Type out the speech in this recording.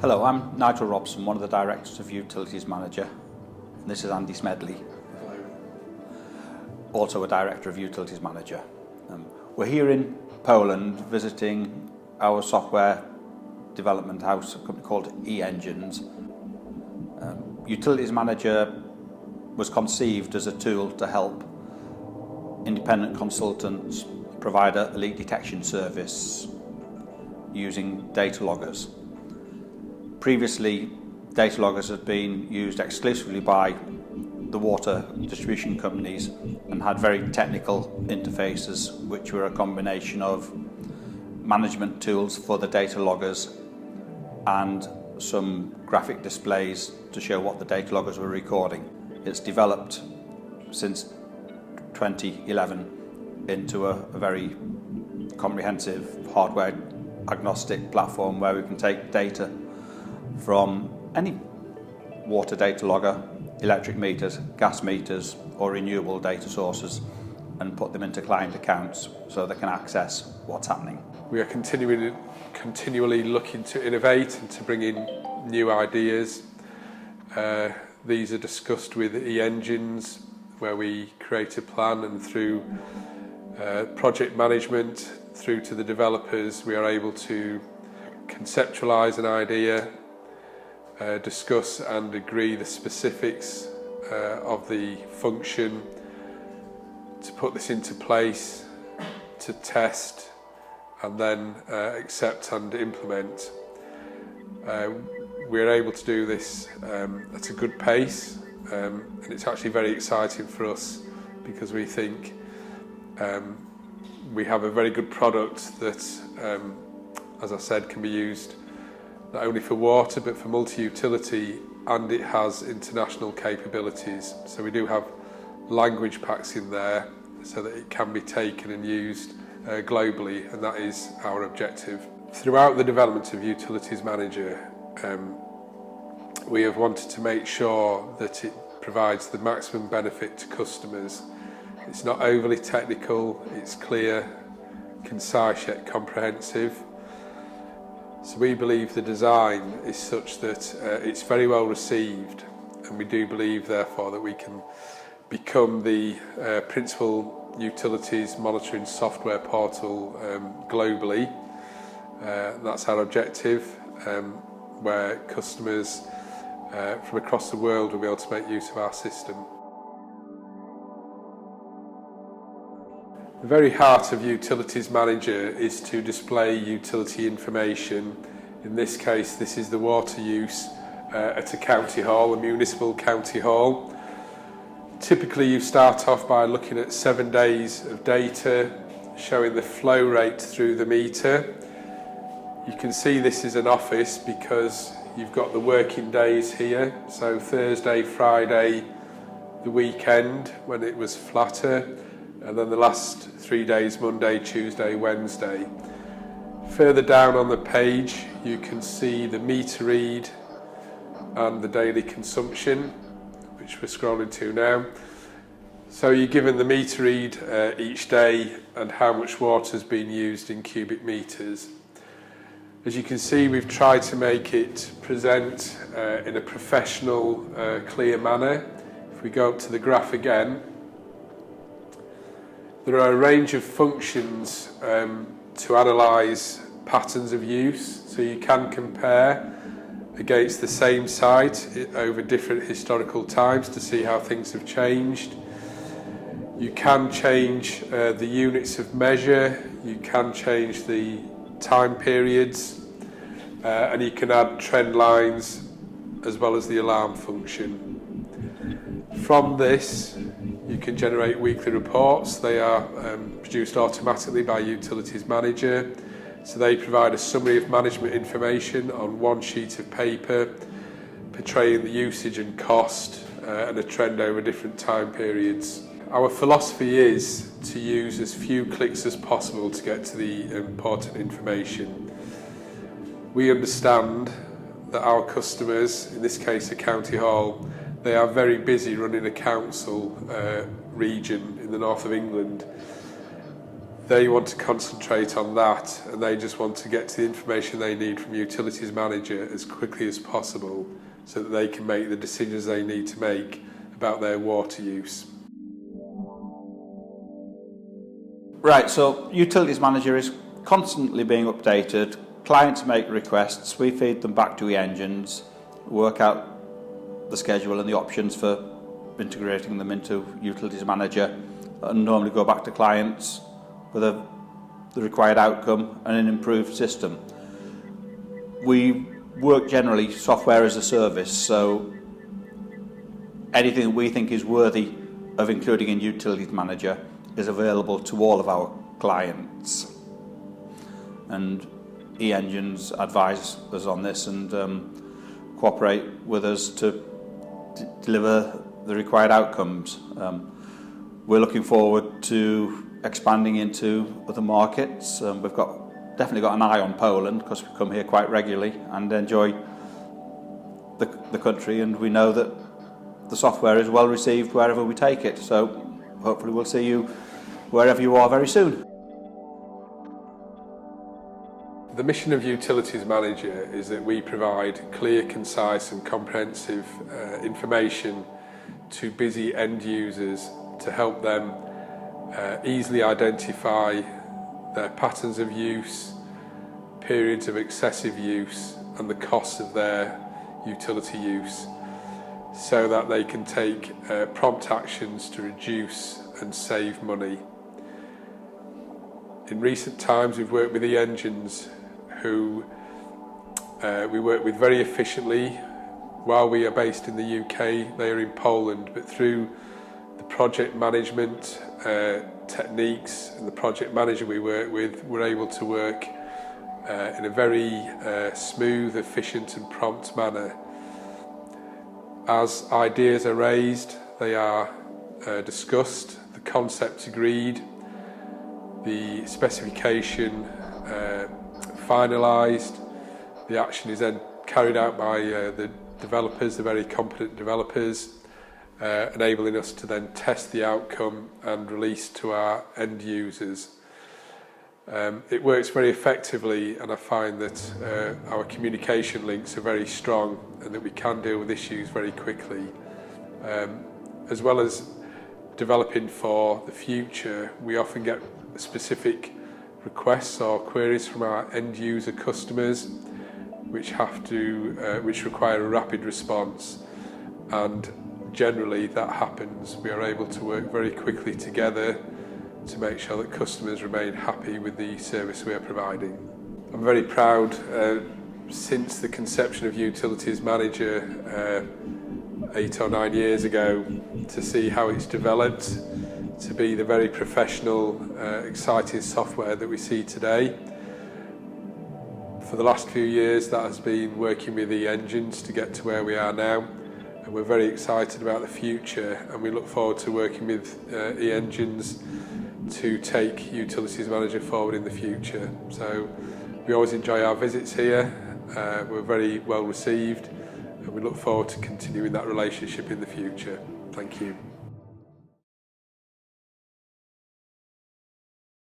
Hello, I'm Nigel Robson, one of the Directors of Utilities Manager, and this is Andy Smedley, also a Director of Utilities Manager. We're here in Poland visiting our software development house, a company called EENGINE. Utilities Manager was conceived as a tool to help independent consultants provide a leak detection service using data loggers. Previously, data loggers had been used exclusively by the water distribution companies and had very technical interfaces, which were a combination of management tools for the data loggers and some graphic displays to show what the data loggers were recording. It's developed since 2011 into a very comprehensive hardware agnostic platform where we can take data from any water data logger, electric meters, gas meters or renewable data sources and put them into client accounts so they can access what's happening. We are continually looking to innovate and to bring in new ideas. These are discussed with EENGINE, where we create a plan, and through project management through to the developers we are able to conceptualize an idea, discuss and agree the specifics of the function, to put this into place, to test and then accept and implement. We're able to do this at a good pace, and it's actually very exciting for us because we think we have a very good product that, as I said, can be used not only for water but for multi-utility, and it has international capabilities. So we do have language packs in there so that it can be taken and used globally, and that is our objective. Throughout the development of Utilities Manager, we have wanted to make sure that it provides the maximum benefit to customers. It's not overly technical, it's clear, concise yet comprehensive. So we believe the design is such that it's very well received, and we do believe therefore that we can become the principal utilities monitoring software portal globally. That's our objective, where customers from across the world will be able to make use of our system. The very heart of Utilities Manager is to display utility information. In this case, this is the water use at a county hall, a municipal county hall. Typically you start off by looking at 7 days of data showing the flow rate through the meter. You can see this is an office because you've got the working days here, so Thursday, Friday, the weekend when it was flatter, and then the last 3 days, Monday, Tuesday, Wednesday. Further down on the page you can see the meter read and the daily consumption, which we're scrolling to now. So you're given the meter read each day and how much water has been used in cubic meters. As you can see, we've tried to make it present in a professional, clear manner. If we go up to the graph again, there are a range of functions to analyse patterns of use, so you can compare against the same site over different historical times to see how things have changed. You can change the units of measure, you can change the time periods, and you can add trend lines as well as the alarm function. From this you can generate weekly reports. They are produced automatically by Utilities Manager, so they provide a summary of management information on one sheet of paper portraying the usage and cost and a trend over different time periods. Our philosophy is to use as few clicks as possible to get to the important information. We understand that our customers, in this case a county hall, they are very busy running a council region in the north of England. They want to concentrate on that, and they just want to get to the information they need from Utilities Manager as quickly as possible so that they can make the decisions they need to make about their water use. Right, so Utilities Manager is constantly being updated. Clients make requests, we feed them back to EENGINEs, work out the schedule and the options for integrating them into Utilities Manager, and normally go back to clients with the required outcome and an improved system. We work generally software as a service, so anything that we think is worthy of including in Utilities Manager is available to all of our clients. And EENGINEs advise us on this and cooperate with us to deliver the required outcomes. We're looking forward to expanding into other markets. We've definitely got an eye on Poland because we come here quite regularly and enjoy the country, and we know that the software is well received wherever we take it. So hopefully we'll see you wherever you are very soon. The mission of Utilities Manager is that we provide clear, concise and comprehensive information to busy end users to help them easily identify their patterns of use, periods of excessive use and the costs of their utility use, so that they can take prompt actions to reduce and save money. In recent times we've worked with EENGINEs who we work with very efficiently. While we are based in the UK, they are in Poland, but through the project management techniques and the project manager we work with, we're able to work in a very smooth, efficient and prompt manner. As ideas are raised, they are discussed, the concepts agreed, the specification finalised, the action is then carried out by the developers, the very competent developers, enabling us to then test the outcome and release to our end users. It works very effectively, and I find that our communication links are very strong and that we can deal with issues very quickly. As well as developing for the future, we often get specific requests or queries from our end user customers which require a rapid response, and generally that happens. We are able to work very quickly together to make sure that customers remain happy with the service we are providing. I'm very proud since the conception of Utilities Manager 8 or 9 years ago to see how it's developed to be the very professional, exciting software that we see today. For the last few years that has been working with EENGINEs to get to where we are now, and we're very excited about the future, and we look forward to working with EENGINEs to take Utilities Manager forward in the future. So we always enjoy our visits here, we're very well received, and we look forward to continuing that relationship in the future. Thank you.